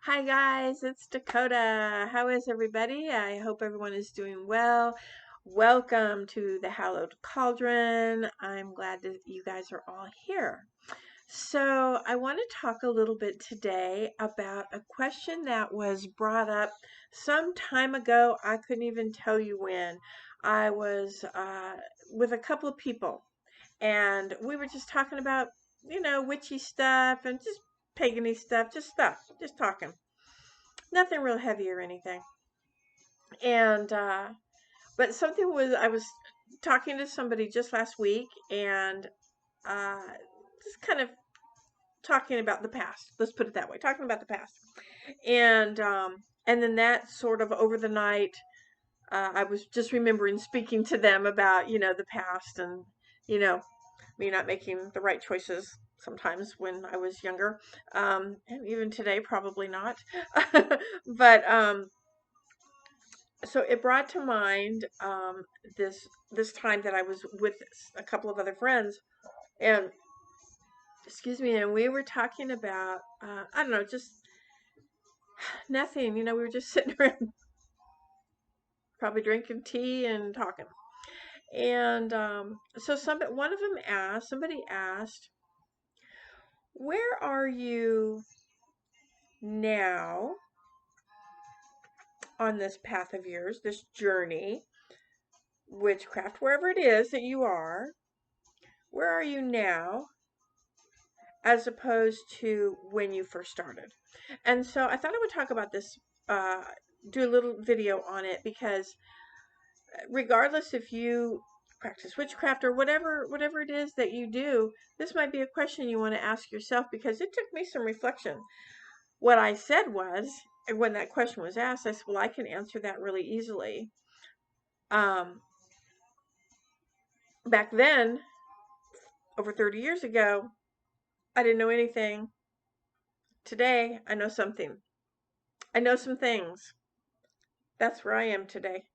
Hi guys, it's Dakota. How is everybody? I hope everyone is doing well. Welcome to the Hallowed Cauldron. I'm glad that you guys are all here. So, I want to talk a little bit today about a question that was brought up some time ago. I couldn't even tell you when. I was with a couple of people and we were just talking about, witchy stuff and just pagany stuff, just talking. Nothing real heavy or anything. And but something was I was talking to somebody just last week and uh just kind of talking about the past. Let's put it that way. Talking about the past. And then that sort of over the night I was just remembering speaking to them about, the past and, you know, me not making the right choices sometimes when I was younger. And even today, probably not. But so it brought to mind this time that I was with a couple of other friends, and excuse me, and we were talking about I don't know, just nothing. We were just sitting around, probably drinking tea and talking. And so one of them asked, somebody asked, "Where are you now on this path of yours, this journey, witchcraft, wherever it is that you are? Where are you now?" As opposed to when you first started. And so I thought I would talk about this, uh, do a little video on it because regardless if you practice witchcraft or whatever it is that you do, this might be a question you want to ask yourself because it took me some reflection. What I said was, when that question was asked, I said, well, I can answer that really easily. Um, Back then, over 30 years ago, I didn't know anything. Today, I know something. I know some things. That's where I am today.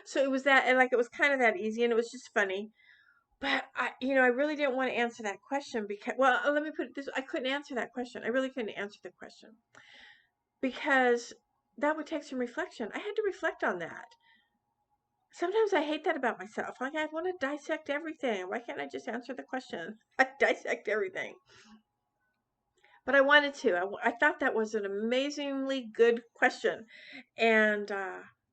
So it was that, and like it was kind of that easy, and it was just funny. But I really didn't want to answer that question because, well, let me put it this: I couldn't answer that question. I really couldn't answer the question because that would take some reflection. I had to reflect on that. Sometimes I hate that about myself. Like I want to dissect everything. Why can't I just answer the question? I dissect everything. But I wanted to. I thought that was an amazingly good question, and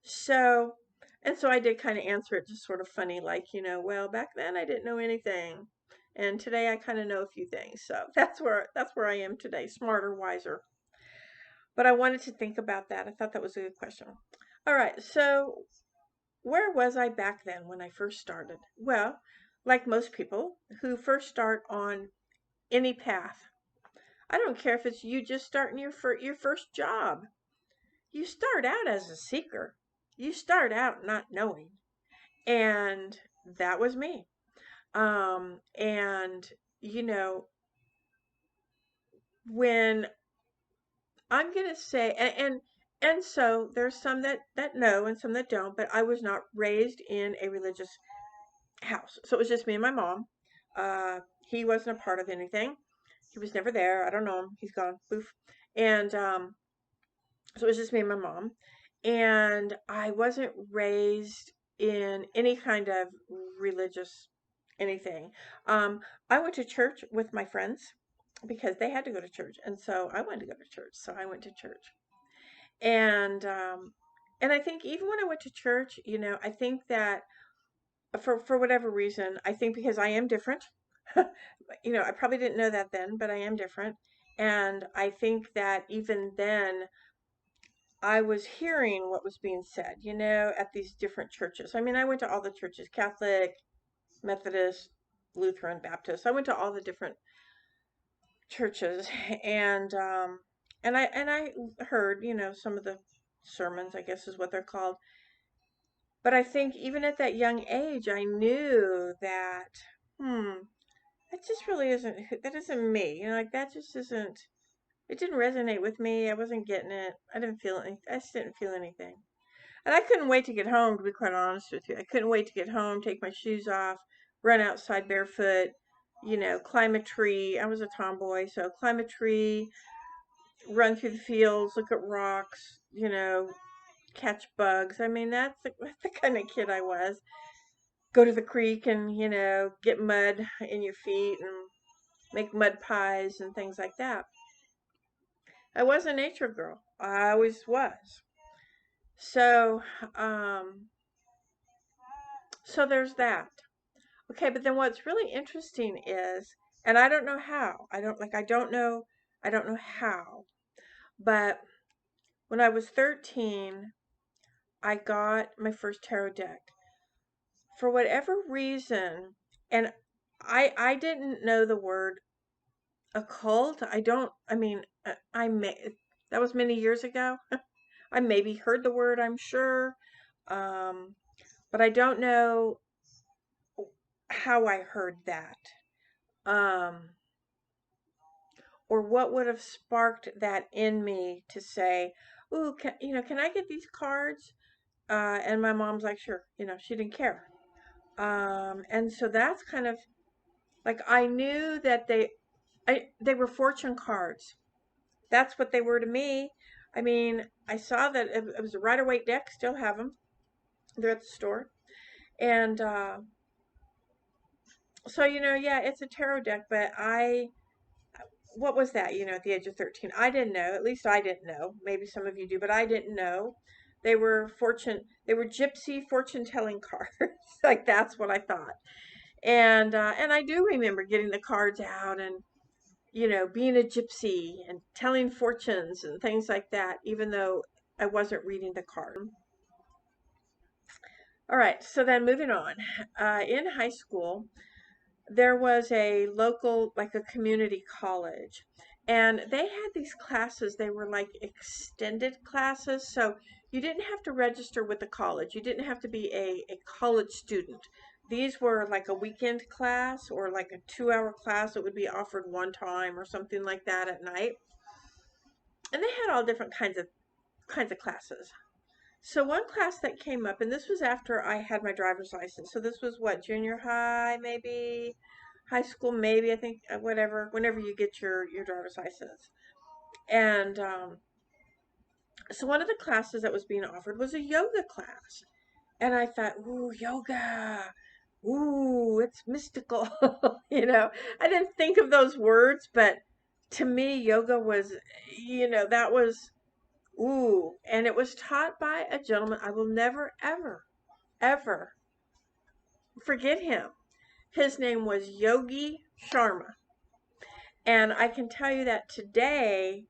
so and so I did kind of answer it just sort of funny, like well, back then I didn't know anything, and today I kind of know a few things. So that's where I am today, smarter, wiser. But I wanted to think about that. I thought that was a good question. All right, so where was I back then when I first started? Well, like most people who first start on any path, I don't care if it's you just starting your first job. You start out as a seeker. You start out not knowing. And that was me. And you know, when I'm gonna say and so there's some that know and some that don't, but I was not raised in a religious house. So it was just me and my mom. He wasn't a part of anything. He was never there. I don't know him. He's gone. Boof. And so it was just me and my mom. And I wasn't raised in any kind of religious anything. I went to church with my friends because they had to go to church, and so I wanted to go to church, so I went to church. And and I think even when I went to church, I think that for whatever reason, I think because I am different. I probably didn't know that then, but I am different. And I think that even then I was hearing what was being said, at these different churches. I mean, I went to all the churches, Catholic, Methodist, Lutheran, Baptist. I went to all the different churches and and I heard, some of the sermons, I guess is what they're called. But I think even at that young age, I knew that that just really that isn't me. Like that just isn't it didn't resonate with me. I wasn't getting it. I just didn't feel anything. And I couldn't wait to get home, to be quite honest with you. I couldn't wait to get home, take my shoes off, run outside barefoot, climb a tree. I was a tomboy, so climb a tree, run through the fields, look at rocks, catch bugs. I mean, that's the kind of kid I was. Go to the creek and, get mud in your feet and make mud pies and things like that. I was a nature girl. I always was. So, um, so there's that. Okay, but then what's really interesting is, and I don't know how. I don't know how. But when I was 13, I got my first tarot deck. For whatever reason, and I didn't know the word occult. I mean, I may, that was many years ago. I maybe heard the word, I'm sure. Um, but I don't know how I heard that. Um, or what would have sparked that in me to say, "Ooh, can I get these cards?" And my mom's like, "Sure." She didn't care. And so that's kind of like I knew that they were fortune cards. That's what they were to me. I mean, I saw that it was a Rider-Waite deck. Still have them. They're at the store. And so yeah, it's a tarot deck. But what was that? At the age of 13, I didn't know. At least I didn't know. Maybe some of you do, but I didn't know. They were They were gypsy fortune telling cards. Like that's what I thought. And I do remember getting the cards out and being a gypsy and telling fortunes and things like that, even though I wasn't reading the card. All right, so then moving on. In high school, there was a local, like a community college, and they had these classes. They were like extended classes, so you didn't have to register with the college. You didn't have to be a college student. These were like a weekend class or like a 2-hour class that would be offered one time or something like that at night. And they had all different kinds of classes. So one class that came up, and this was after I had my driver's license. So this was what, junior high, maybe high school, maybe I think, whatever, whenever you get your driver's license. And so one of the classes that was being offered was a yoga class, and I thought, ooh, yoga, ooh, it's mystical. I didn't think of those words, but to me, yoga was, that was ooh, and it was taught by a gentleman. I will never, ever, ever forget him. His name was Yogi Sharma. And I can tell you that today,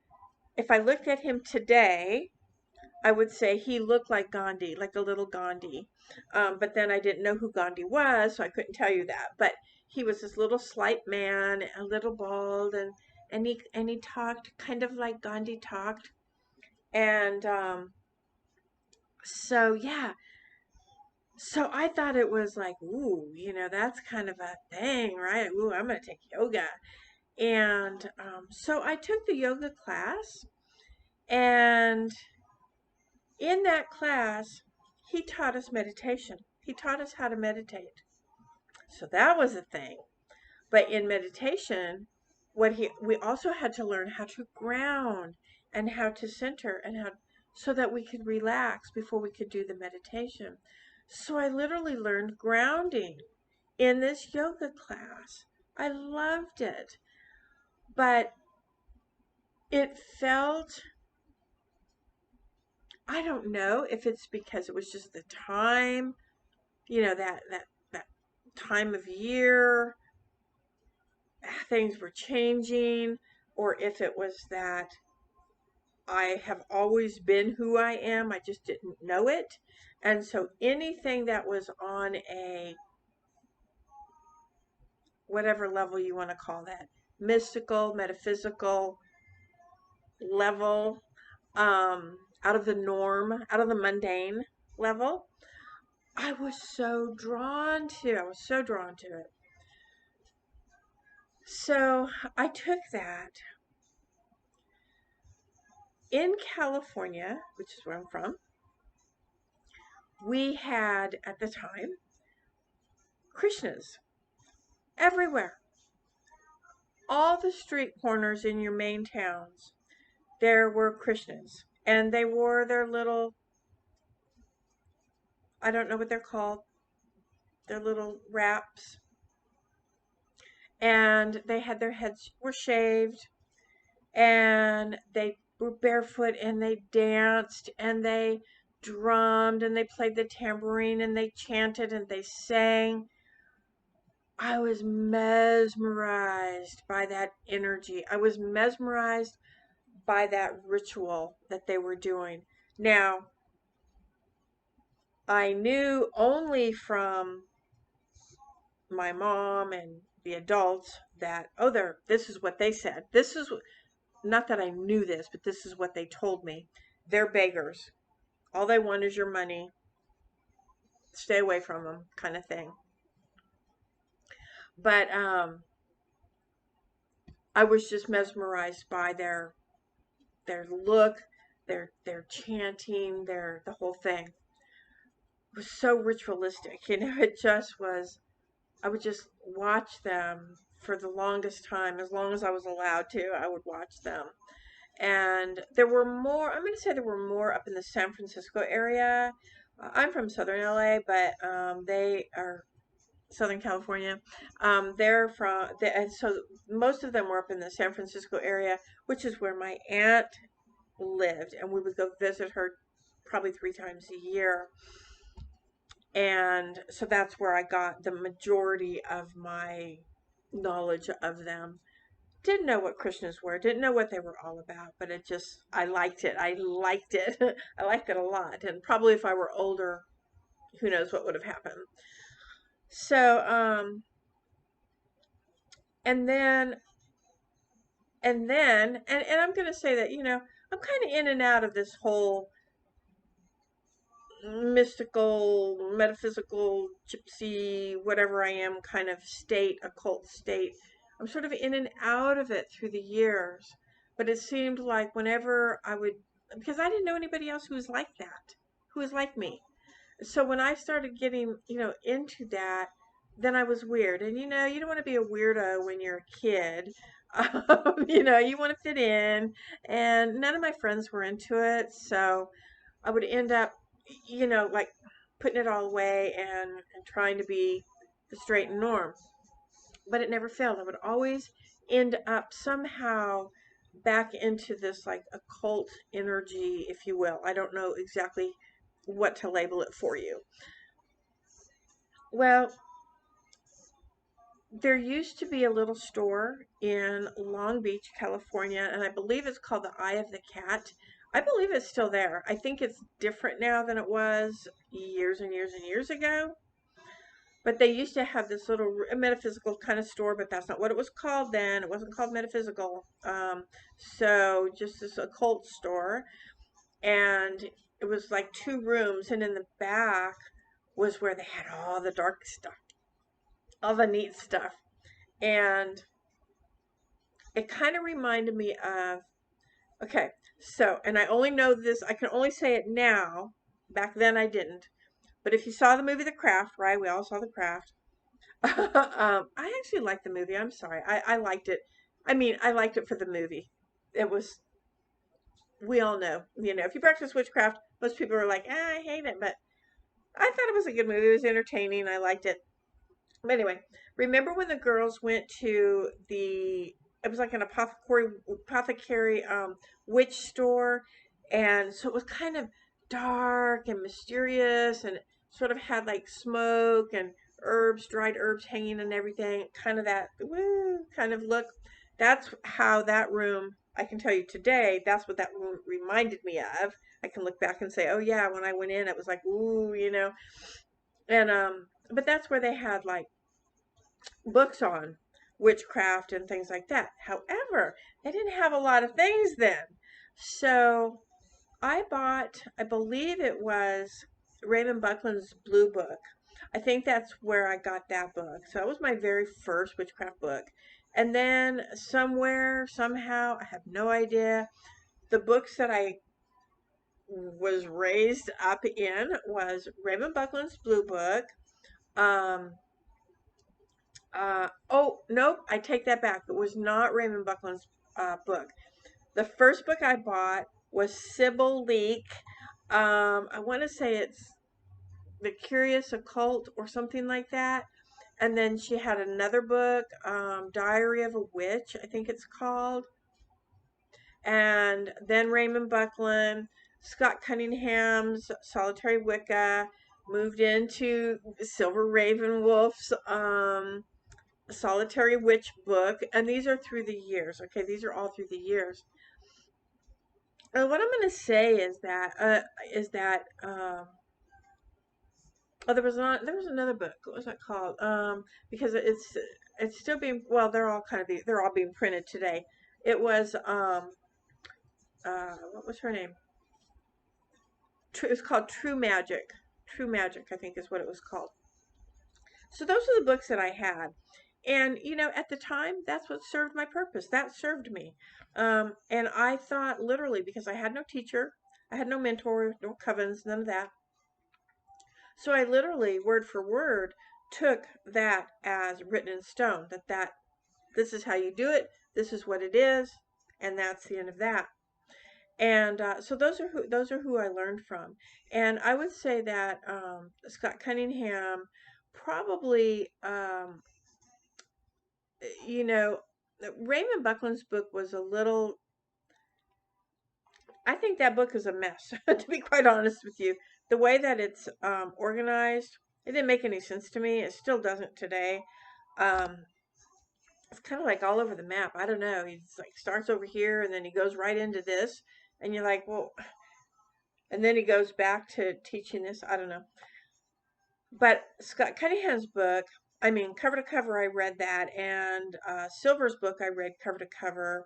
if I looked at him today, I would say he looked like Gandhi, like a little Gandhi. But then I didn't know who Gandhi was, so I couldn't tell you that. But he was this little slight man, a little bald, and he talked kind of like Gandhi talked. And so yeah, so I thought it was like, ooh, that's kind of a thing, right? Ooh, I'm going to take yoga. And so I took the yoga class. And in that class, he taught us meditation. He taught us how to meditate. So that was a thing. But in meditation, we also had to learn how to ground and how to center and how so that we could relax before we could do the meditation. So I literally learned grounding in this yoga class. I loved it. But it felt, I don't know if it's because it was just the time, that time of year, things were changing, or if it was that I have always been who I am, I just didn't know it. And so anything that was on a whatever level you want to call that, mystical, metaphysical level, out of the norm, out of the mundane level, I was so drawn to. I was so drawn to it. So I took that in California, which is where I'm from. We had at the time Krishnas everywhere. All the street corners in your main towns, there were Krishnas, and they wore their little, I don't know what they're called, their little wraps, and they had their heads were shaved, and they were barefoot, and they danced, and they drummed, and they played the tambourine, and they chanted, and they sang. I was mesmerized by that energy. I was mesmerized by that ritual that they were doing. Now, I knew only from my mom and the adults that, oh, this is what they said. This is not that I knew this, but this is what they told me. They're beggars. All they want is your money. Stay away from them, kind of thing. But I was just mesmerized by their look, their chanting, their the whole thing. It was so ritualistic, you know. It just was. I would just watch them for the longest time, as long as I was allowed to. I would watch them, and there were more. I'm going to say there were more up in the San Francisco area. I'm from Southern LA, but they are Southern California. And so most of them were up in the San Francisco area, which is where my aunt lived, and we would go visit her probably 3 times a year. And so that's where I got the majority of my knowledge of them. Didn't know what Krishnas were, didn't know what they were all about, but I liked it. I liked it. I liked it a lot. And probably if I were older, who knows what would have happened. So, and then, and I'm going to say that, I'm kind of in and out of this whole mystical, metaphysical, gypsy, whatever I am kind of state, occult state. I'm sort of in and out of it through the years. But it seemed like whenever I would, because I didn't know anybody else who was like that, who was like me. So when I started getting, into that, then I was weird. And you don't want to be a weirdo when you're a kid. You want to fit in. And none of my friends were into it. So I would end up, like putting it all away and trying to be the straight and norm. But it never failed. I would always end up somehow back into this like occult energy, if you will. I don't know exactly what to label it for you. Well, there used to be a little store in Long Beach, California, and I believe it's called the Eye of the Cat. I believe it's still there. I think it's different now than it was years and years and years ago. But they used to have this little metaphysical kind of store, but that's not what it was called then. It wasn't called metaphysical. So just this occult store. And it was like 2 rooms, and in the back was where they had all the dark stuff, all the neat stuff. And it kind of reminded me of, okay, so, and I only know this, I can only say it now. Back then I didn't. But if you saw the movie The Craft, right? We all saw The Craft. I actually liked the movie. I'm sorry. I liked it. I mean, I liked it for the movie. It was, we all know, if you practice witchcraft, most people are like, I hate it. But I thought it was a good movie. It was entertaining. I liked it. But anyway, remember when the girls went to it was like an apothecary witch store, and so it was kind of dark and mysterious, and sort of had like smoke and dried herbs hanging and everything, kind of that woo kind of look. That's how that room, I can tell you today, that's what that room reminded me of. I can look back and say, oh yeah, when I went in, it was like, ooh. And but that's where they had like books on witchcraft and things like that. However, they didn't have a lot of things then. So I bought, I believe it was Raymond Buckland's Blue Book. I think that's where I got that book. So that was my very first witchcraft book. And then somewhere, somehow, I have no idea, the books that I was raised up in was Raymond Buckland's Blue Book. Um, oh, nope, I take that back. It was not Raymond Buckland's book. The first book I bought was Sybil Leek. I want to say it's The Curious Occult or something like that. And then she had another book, Diary of a Witch, I think it's called. And then Raymond Buckland, Scott Cunningham's Solitary Wicca, moved into Silver Raven Wolf's Solitary Witch book. And these are through the years. Okay, these are all through the years. And what I'm going to say is that oh, there was another book. What was that called? Because it's still being, well, they're all being printed today. It was what was her name? It was called True Magic. True Magic, I think, is what it was called. So those are the books that I had. And, at the time, that's what served my purpose. That served me. And I thought literally, because I had no teacher, I had no mentor, no covens, none of that. So I literally, word for word, took that as written in stone, that this is how you do it, this is what it is, and that's the end of that. And so those are who I learned from. And I would say that Scott Cunningham probably, you know, Raymond Buckland's book was a little. I think that book is a mess, to be quite honest with you. The way that it's organized, it didn't make any sense to me. It still doesn't today. Um, it's kind of like all over the map. I don't know. He's like starts over here and then he goes right into this, and you're like, well, and then he goes back to teaching this. I don't know. But Scott Cunningham's book, I mean, cover to cover, I read that, and Silver's book, I read cover to cover,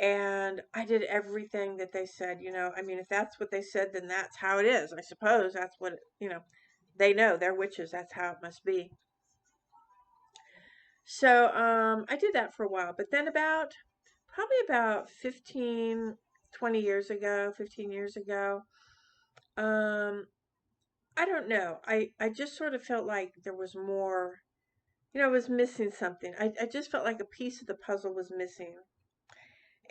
and I did everything that they said. I mean, if that's what they said, then that's how it is. I suppose that's what they know. They're witches. That's how it must be. So I did that for a while, but then probably about 20 years ago, 15 years ago, um, I don't know. I just sort of felt like there was more. I was missing something. I just felt like a piece of the puzzle was missing.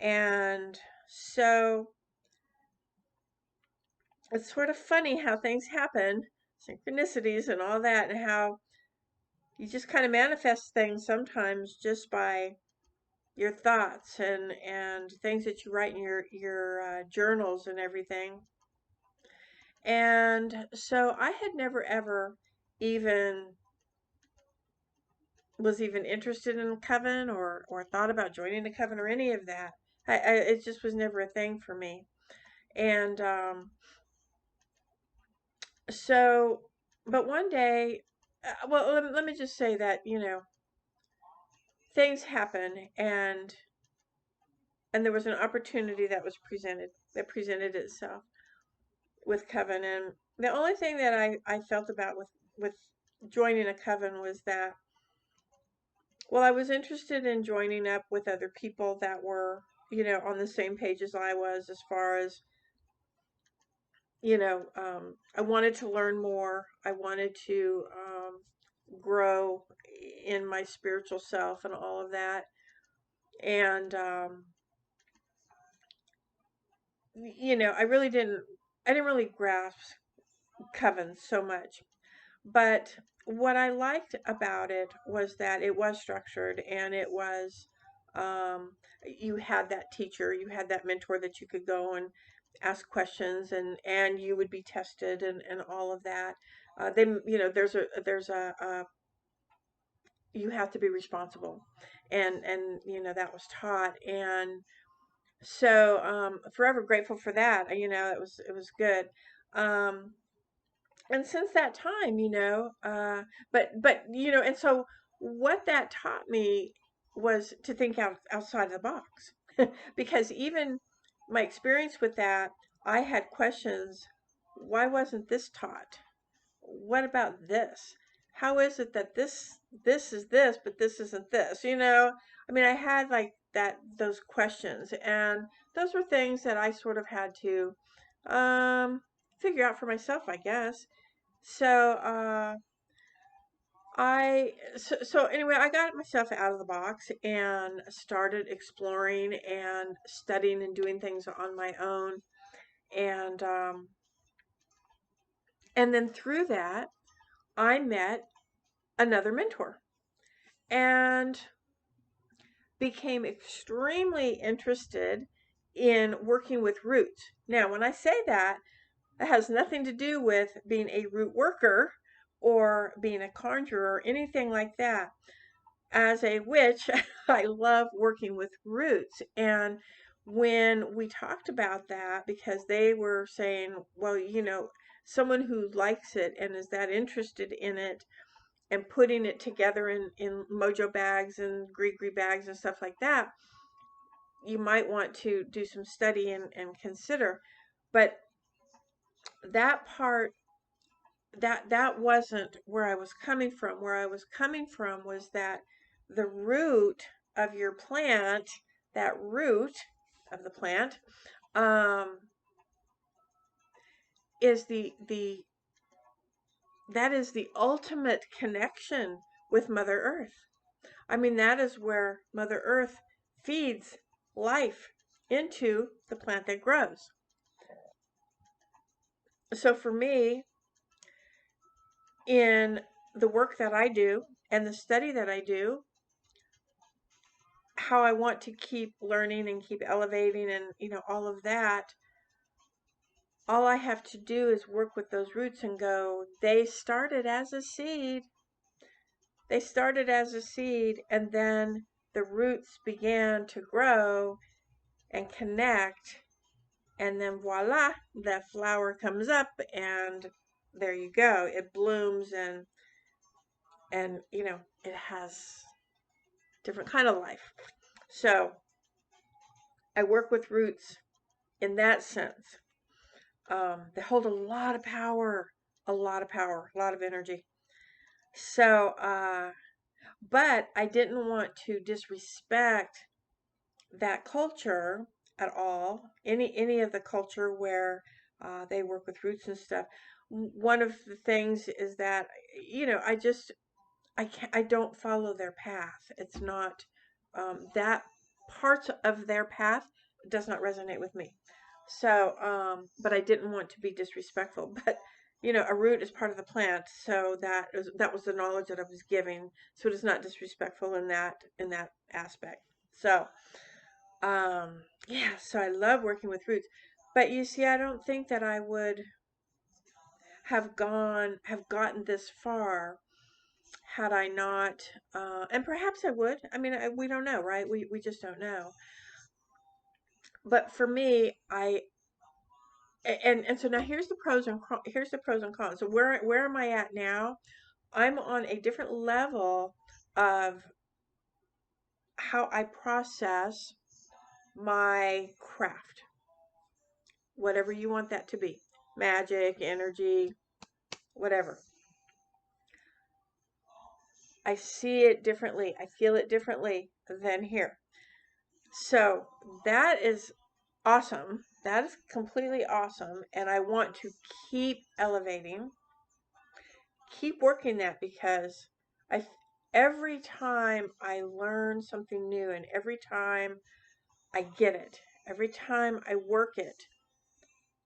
And so it's sort of funny how things happen, synchronicities and all that, and how you just kind of manifest things sometimes just by your thoughts and things that you write in your journals and everything. And so I had never ever even was even interested in a coven or thought about joining a coven or any of that. It just was never a thing for me. And so, but one day, well, let me just say that things happen, and there was an opportunity that presented itself with coven, and the only thing that I felt about with joining a coven was that, well, I was interested in joining up with other people that were, on the same page as I was, as far as, I wanted to learn more. I wanted to grow in my spiritual self and all of that. And, I didn't really grasp covens so much. But what I liked about it was that it was structured, and it was, you had that teacher, you had that mentor that you could go and ask questions, and you would be tested and all of that. There's a you have to be responsible, and that was taught, and so forever grateful for that. It was good. Um, and since that time, and so what that taught me was to think outside of the box, because even my experience with that, I had questions. Why wasn't this taught? What about this? How is it that this is this, but this isn't this? I mean, I had like those questions, and those were things that I sort of had to figure out for myself, I guess. So So anyway, I got myself out of the box and started exploring and studying and doing things on my own. And and then through that, I met another mentor and became extremely interested in working with roots. Now, when I say that, it has nothing to do with being a root worker or being a conjurer or anything like that. As a witch, I love working with roots. And when we talked about that, because they were saying, well, someone who likes it and is that interested in it and putting it together in mojo bags and gree bags and stuff like that, you might want to do some study and consider. But that part, that wasn't where I was coming from. Where I was coming from was that the root of your plant, that root of the plant, um, is that is the ultimate connection with Mother Earth. I mean, that is where Mother Earth feeds life into the plant that grows. So for me, in the work that I do and the study that I do, how I want to keep learning and keep elevating and all of that, all I have to do is work with those roots and go, they started as a seed. They started as a seed and then the roots began to grow and connect, and then voila, the flower comes up and there you go. It blooms and it has different kind of life. So I work with roots in that sense. They hold a lot of power, a lot of energy. So, but I didn't want to disrespect that culture at all. Any of the culture where they work with roots and stuff. One of the things is that I don't follow their path. It's not that parts of their path does not resonate with me. So, but I didn't want to be disrespectful. But a root is part of the plant, so that was the knowledge that I was giving. So it is not disrespectful in that aspect. So, yeah. So I love working with roots. But you see, I don't think that I would have gotten this far had I not, and perhaps I would. I mean, we don't know, right? We just don't know. But for me, and so now here's the pros and cons. So where am I at now? I'm on a different level of how I process my craft, whatever you want that to be, magic, energy, whatever. I see it differently. I feel it differently than here. So that is awesome. That is completely awesome. And I want to keep elevating, keep working that because I, every time I learn something new and every time I get it, every time I work it,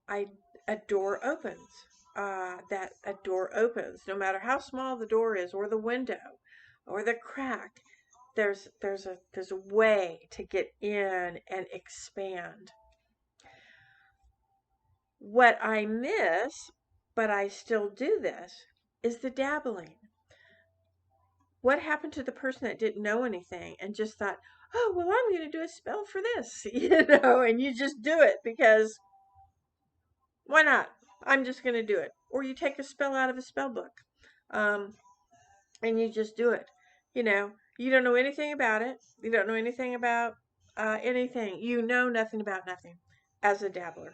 I a door opens. That a door opens, no matter how small the door is, or the window, or the crack. There's a way to get in and expand. What I miss, but I still do this, is the dabbling. What happened to the person that didn't know anything and just thought, oh, well, I'm going to do a spell for this, and you just do it because why not? I'm just going to do it. Or you take a spell out of a spell book um, and you just do it. You don't know anything about it. You don't know anything about anything. You know nothing about nothing as a dabbler.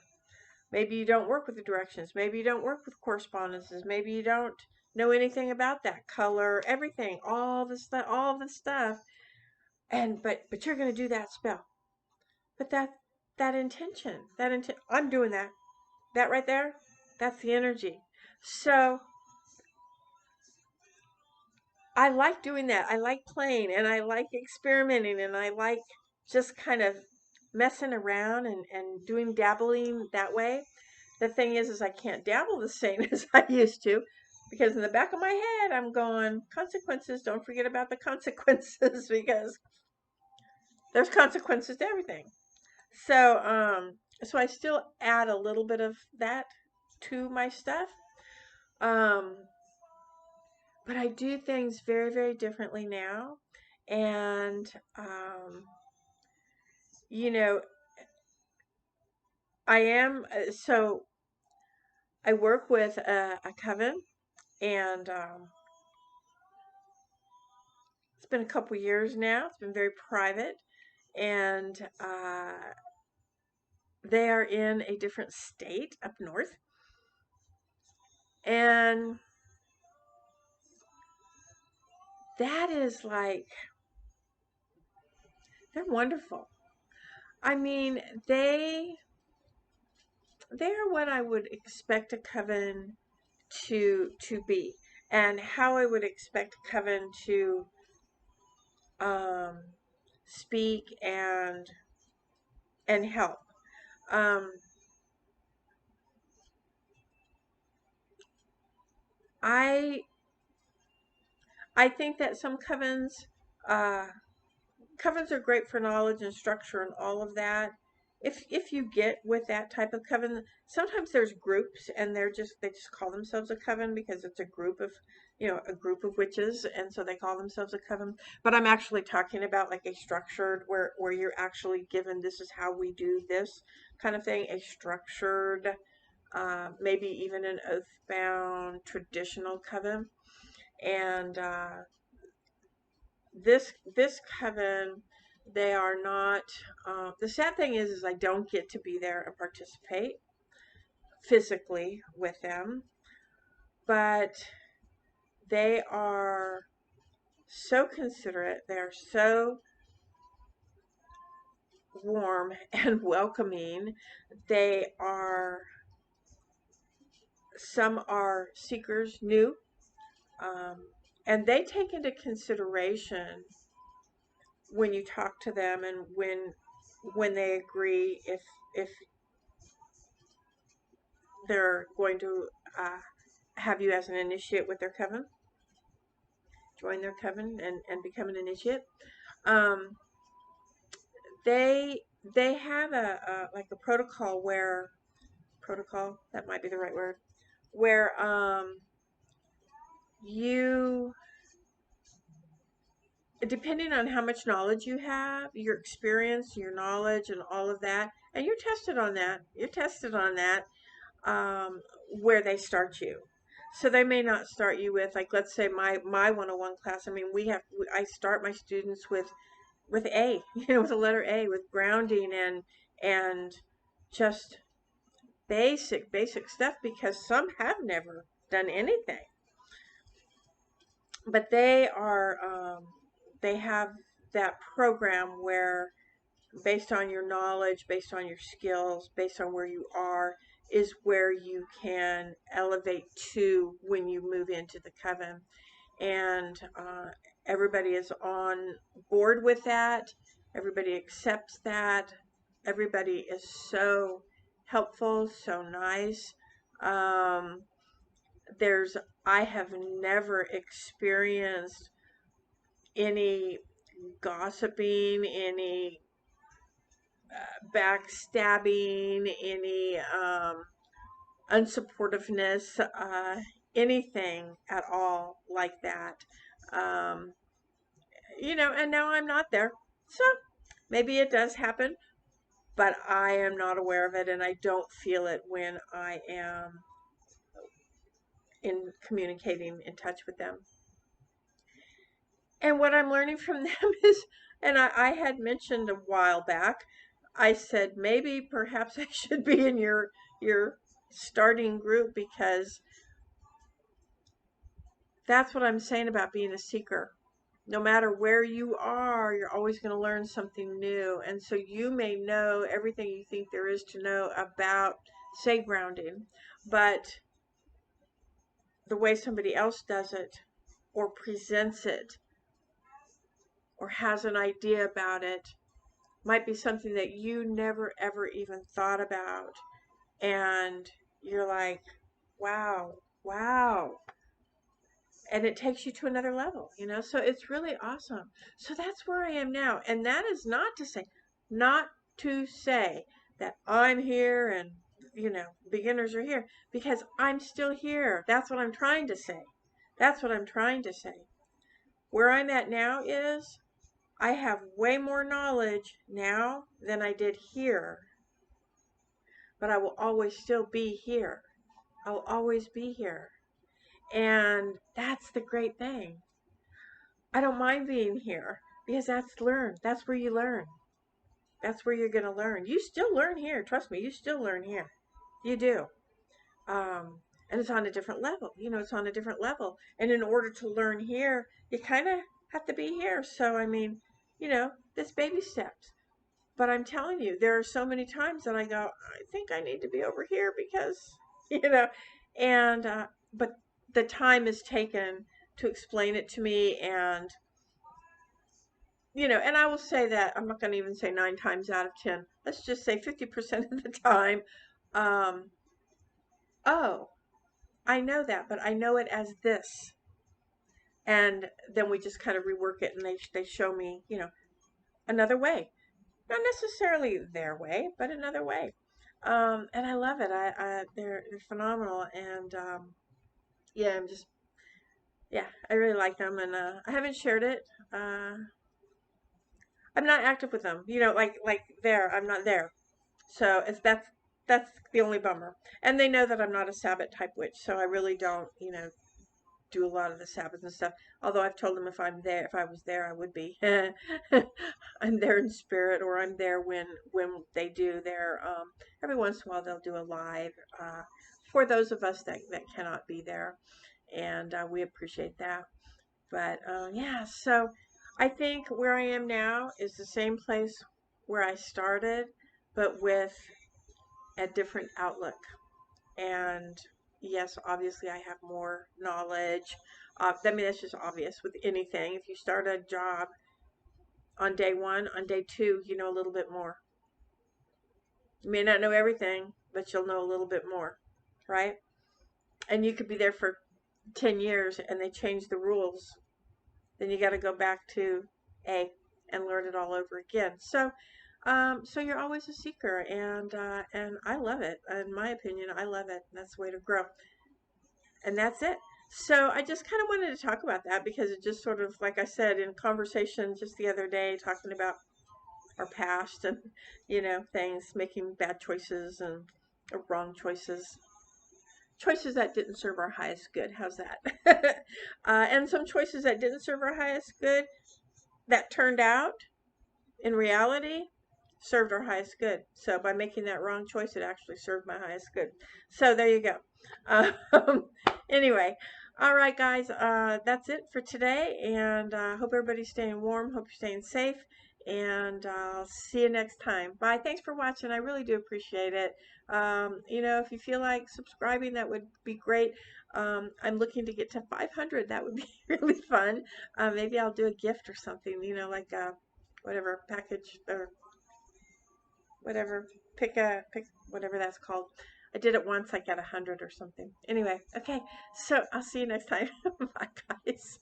Maybe you don't work with the directions. Maybe you don't work with correspondences. Maybe you don't know anything about that color, everything, all the stuff. And but you're going to do that spell. But that intention, I'm doing that. That right there, that's the energy. So I like doing that. I like playing and I like experimenting and I like just kind of messing around and doing dabbling that way. The thing is I can't dabble the same as I used to because in the back of my head I'm going, consequences, don't forget about the consequences because there's consequences to everything. So I still add a little bit of that to my stuff. Um, but I do things very, very differently now. And, you know, so I work with a coven, and it's been a couple years now. It's been very private, and they are in a different state up north. And that is like, they're wonderful. I mean, they are what I would expect a coven to be, and how I would expect a coven to um, speak and help. Um, I I think that some uh, covens are great for knowledge and structure and all of that. If you get with that type of coven, sometimes there's groups and they just call themselves a coven because it's a group of a group of witches, and so they call themselves a coven. But I'm actually talking about like a structured where you're actually given, this is how we do this kind of thing, a structured, maybe even an oath bound traditional coven. And this coven, they are not. The sad thing is I don't get to be there and participate physically with them, but they are so considerate. They are so warm and welcoming. They are Some are seekers new, um, and they take into consideration when you talk to them and when they agree if they're going to have you as an initiate with their coven, join their coven and become an initiate. Um, they have a like a protocol, that might be the right word, where you, depending on how much knowledge you have, your experience, your knowledge, and all of that, and you're tested on that. You're tested on that, where they start you. So they may not start you with, like, let's say my 101 class. I mean, I start my students with A, with the letter A, with grounding and just basic stuff, because some have never done anything. But they have that program where, based on your knowledge, based on your skills, based on where you are, is where you can elevate to when you move into the coven. And everybody is on board with that. Everybody accepts that. Everybody is so helpful, so nice. Um, there's I have never experienced any gossiping, any backstabbing, any unsupportiveness, anything at all like that. Um, and now I'm not there. So maybe it does happen, but I am not aware of it and I don't feel it when I am in communicating in touch with them. And what I'm learning from them is, and I had mentioned a while back, I said maybe perhaps I should be in your starting group, because that's what I'm saying about being a seeker. No matter where you are, you're always going to learn something new. And so you may know everything you think there is to know about, say, grounding, but the way somebody else does it or presents it or has an idea about it might be something that you never ever even thought about. And you're like, wow, wow. And it takes you to another level, So it's really awesome. So that's where I am now. And that is not to say that I'm here and, beginners are here, because I'm still here. That's what I'm trying to say. That's what I'm trying to say. Where I'm at now is I have way more knowledge now than I did here, but I will always still be here. I will always be here. And that's the great thing. I don't mind being here because That's where you learn. That's where you're going to learn. You still learn here. Trust me, you still learn here. You do. And it's on a different level. It's on a different level. And in order to learn here, you kind of have to be here. So, I mean, this baby steps. But I'm telling you, there are so many times that I go, I think I need to be over here because, you know, but the time is taken to explain it to me. And I will say that I'm not going to even say 9 times out of 10. Let's just say 50% of the time. Um, oh, I know that, but I know it as this. And then we just kind of rework it and they show me, another way. Not necessarily their way, but another way. And I love it. They're phenomenal. And yeah, yeah, I really like them. And I haven't shared it. Uh, I'm not active with them. Like there, I'm not there. So that's the only bummer. And they know that I'm not a Sabbath type witch, so I really don't, do a lot of the Sabbath and stuff. Although I've told them if I was there, I would be. I'm there in spirit, or I'm there when they do their. Every once in a while, they'll do a live for those of us that cannot be there, and we appreciate that. But yeah, so I think where I am now is the same place where I started, but with a different outlook. And yes, obviously I have more knowledge. I mean, that's just obvious with anything. If you start a job on day one, on day two, you know a little bit more. You may not know everything, but you'll know a little bit more, right? And you could be there for 10 years and they change the rules. Then you got to go back to A and learn it all over again. So you're always a seeker, and I love it. In my opinion, I love it. That's the way to grow. And that's it. So I just kind of wanted to talk about that because it just sort of, like I said, in conversation just the other day, talking about our past and, things, making bad choices and wrong choices that didn't serve our highest good. How's that? And some choices that didn't serve our highest good that turned out in reality served our highest good. So by making that wrong choice, it actually served my highest good. So there you go. Um, anyway, all right, guys, that's it for today. And hope everybody's staying warm. Hope you're staying safe. And I'll see you next time. Bye. Thanks for watching. I really do appreciate it. If you feel like subscribing, that would be great. I'm looking to get to 500. That would be really fun. Maybe I'll do a gift or something, like whatever package or whatever, pick whatever that's called. I did it once, I got 100 or something. Anyway, okay, so I'll see you next time. Bye, guys.